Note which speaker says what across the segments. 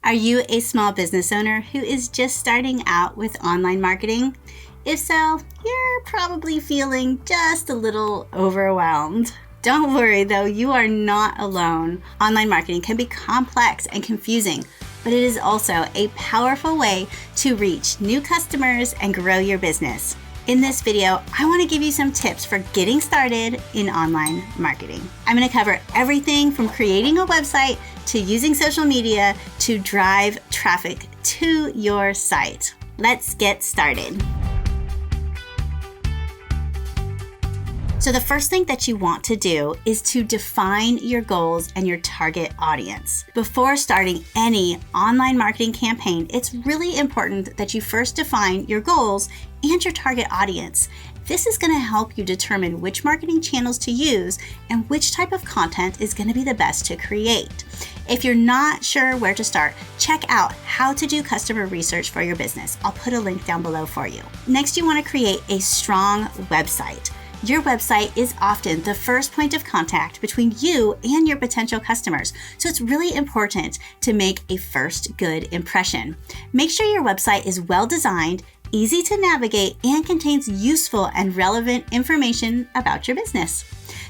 Speaker 1: Are you a small business owner who is just starting out with online marketing? If so, you're probably feeling just a little overwhelmed. Don't worry though, you are not alone. Online marketing can be complex and confusing, but it is also a powerful way to reach new customers and grow your business. In this video, I want to give you some tips for getting started in online marketing. I'm going to cover everything from creating a website to using social media to drive traffic to your site. Let's get started. So the first thing that you want to do is to define your goals and your target audience. Before starting any online marketing campaign, it's really important that you first define your goals and your target audience. This is going to help you determine which marketing channels to use and which type of content is going to be the best to create. If you're not sure where to start, check out how to do customer research for your business. I'll put a link down below for you. Next, you want to create a strong website. Your website is often the first point of contact between you and your potential customers, so it's really important to make a first good impression. Make sure your website is well designed, easy to navigate, and contains useful and relevant information about your business.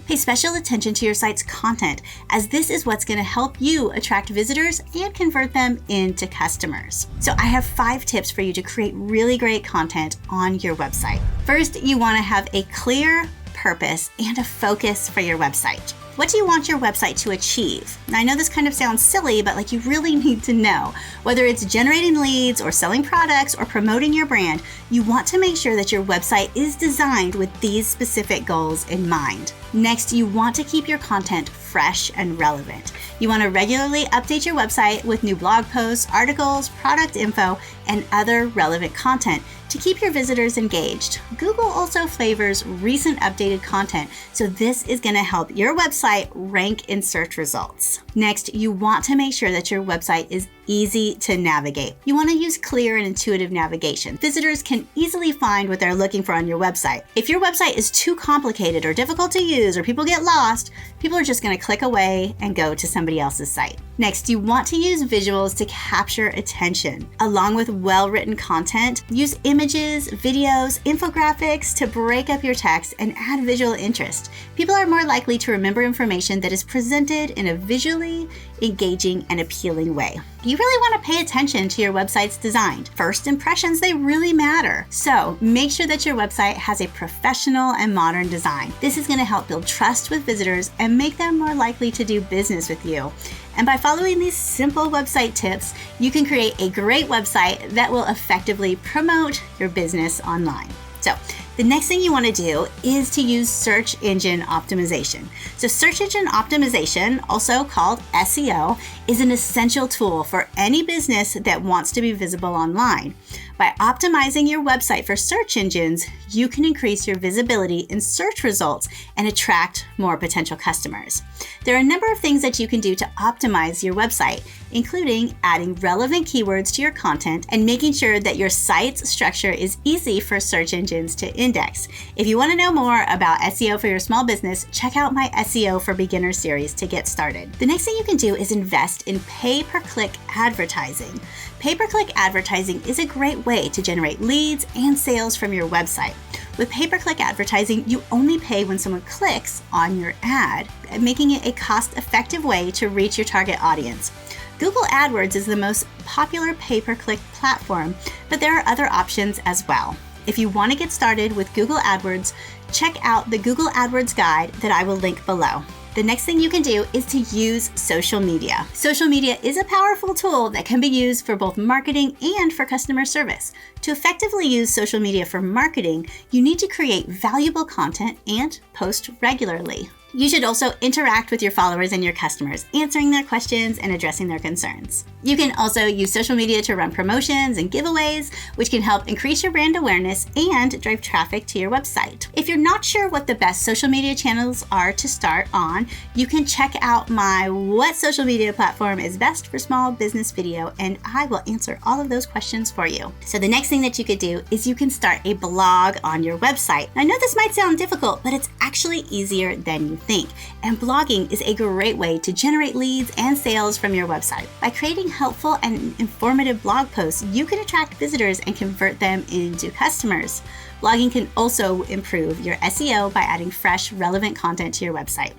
Speaker 1: Pay special attention to your site's content, as this is what's going to help you attract visitors and convert them into customers. So I have 5 tips for you to create really great content on your website. First, you want to have a clear purpose and a focus for your website. What do you want your website to achieve? Now, I know this kind of sounds silly, but you really need to know. Whether it's generating leads or selling products or promoting your brand, you want to make sure that your website is designed with these specific goals in mind. Next, you want to keep your content fresh and relevant. You want to regularly update your website with new blog posts, articles, product info, and other relevant content to keep your visitors engaged. Google also favors recent updated content, so this is going to help your website rank in search results. Next, you want to make sure that your website is easy to navigate. You want to use clear and intuitive navigation. Visitors can easily find what they're looking for on your website. If your website is too complicated or difficult to use or people get lost, people are just going to click away and go to somebody else's site. Next, you want to use visuals to capture attention. Along with well-written content, use images, videos, infographics to break up your text and add visual interest. People are more likely to remember information that is presented in a visually engaging and appealing way. You really want to pay attention to your website's design. First impressions, they really matter. So make sure that your website has a professional and modern design. This is going to help build trust with visitors and make them more likely to do business with you. And by following these simple website tips, you can create a great website that will effectively promote your business online. So the next thing you want to do is to use search engine optimization. So search engine optimization, also called SEO, is an essential tool for any business that wants to be visible online. By optimizing your website for search engines, you can increase your visibility in search results and attract more potential customers. There are a number of things that you can do to optimize your website, including adding relevant keywords to your content and making sure that your site's structure is easy for search engines to index. If you want to know more about SEO for your small business, check out my SEO for Beginners series to get started. The next thing you can do is invest in pay-per-click advertising. Pay-per-click advertising is a great way to generate leads and sales from your website. With pay-per-click advertising, you only pay when someone clicks on your ad, making it a cost-effective way to reach your target audience. Google AdWords is the most popular pay-per-click platform, but there are other options as well. If you want to get started with Google AdWords, check out the Google AdWords guide that I will link below. The next thing you can do is to use social media. Social media is a powerful tool that can be used for both marketing and for customer service. To effectively use social media for marketing, you need to create valuable content and post regularly. You should also interact with your followers and your customers, answering their questions and addressing their concerns. You can also use social media to run promotions and giveaways, which can help increase your brand awareness and drive traffic to your website. If you're not sure what the best social media channels are to start on, you can check out my What Social Media Platform is Best for Small Business video, and I will answer all of those questions for you. So the next thing that you could do is you can start a blog on your website. I know this might sound difficult, but it's actually actually easier than you think, and blogging is a great way to generate leads and sales from your website. By creating helpful and informative blog posts, you can attract visitors and convert them into customers. Blogging can also improve your SEO by adding fresh, relevant content to your website.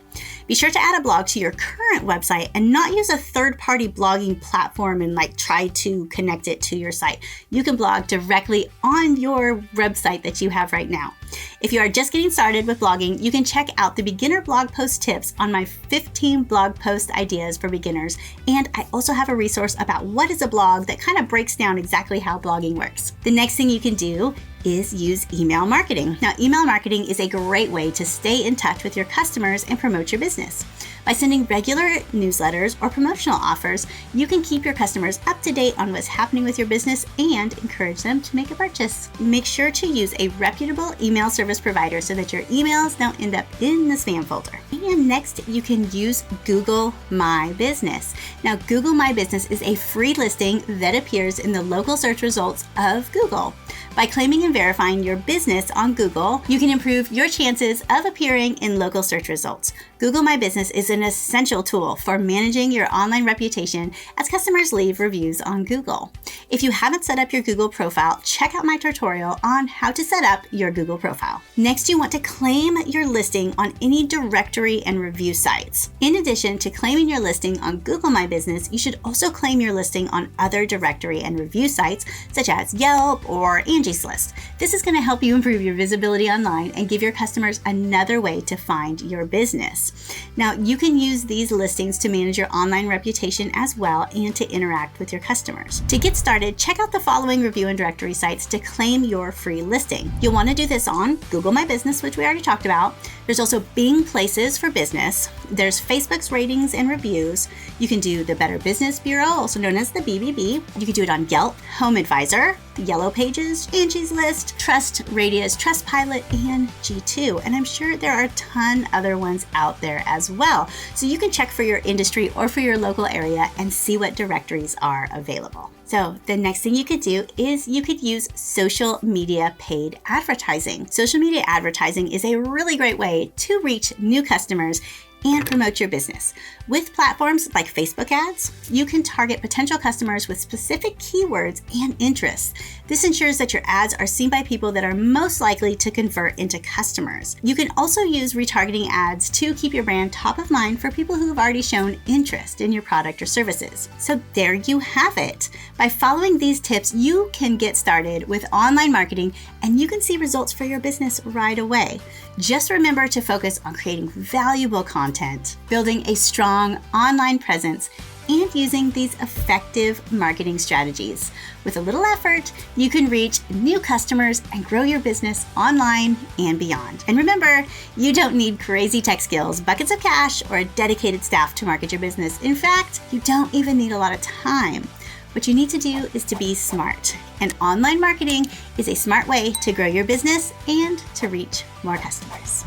Speaker 1: Be sure to add a blog to your current website and not use a third-party blogging platform and try to connect it to your site. You can blog directly on your website that you have right now. If you are just getting started with blogging, you can check out the beginner blog post tips on my 15 blog post ideas for beginners. And I also have a resource about what is a blog that kind of breaks down exactly how blogging works. The next thing you can do is use email marketing. Now, email marketing is a great way to stay in touch with your customers and promote your business. By sending regular newsletters or promotional offers, you can keep your customers up to date on what's happening with your business and encourage them to make a purchase. Make sure to use a reputable email service provider so that your emails don't end up in the spam folder. And next, you can use Google My Business. Now, Google My Business is a free listing that appears in the local search results of Google. By claiming and verifying your business on Google, you can improve your chances of appearing in local search results. Google My Business is an essential tool for managing your online reputation as customers leave reviews on Google. If you haven't set up your Google profile, check out my tutorial on how to set up your Google profile. Next, you want to claim your listing on any directory and review sites. In addition to claiming your listing on Google My Business, you should also claim your listing on other directory and review sites such as Yelp or Angie's List. This is going to help you improve your visibility online and give your customers another way to find your business. Now, you can use these listings to manage your online reputation as well and to interact with your customers. To get started, check out the following review and directory sites to claim your free listing. You'll want to do this on Google My Business, which we already talked about. There's also Bing Places for Business. There's Facebook's ratings and reviews. You can do the Better Business Bureau, also known as the BBB. You can do it on Yelp, Home Advisor, Yellow Pages, Angie's List, Trust Radius, Trustpilot, and G2. And I'm sure there are a ton other ones out there as well. So you can check for your industry or for your local area and see what directories are available. So the next thing you could do is you could use social media paid advertising. Social media advertising is a really great way to reach new customers and promote your business. With platforms like Facebook ads, you can target potential customers with specific keywords and interests. This ensures that your ads are seen by people that are most likely to convert into customers. You can also use retargeting ads to keep your brand top of mind for people who have already shown interest in your product or services. So there you have it. By following these tips, you can get started with online marketing and you can see results for your business right away. Just remember to focus on creating valuable content, building a strong online presence, and using these effective marketing strategies. With a little effort, you can reach new customers and grow your business online and beyond. And remember, you don't need crazy tech skills, buckets of cash, or a dedicated staff to market your business. In fact, you don't even need a lot of time. What you need to do is to be smart. And online marketing is a smart way to grow your business and to reach more customers.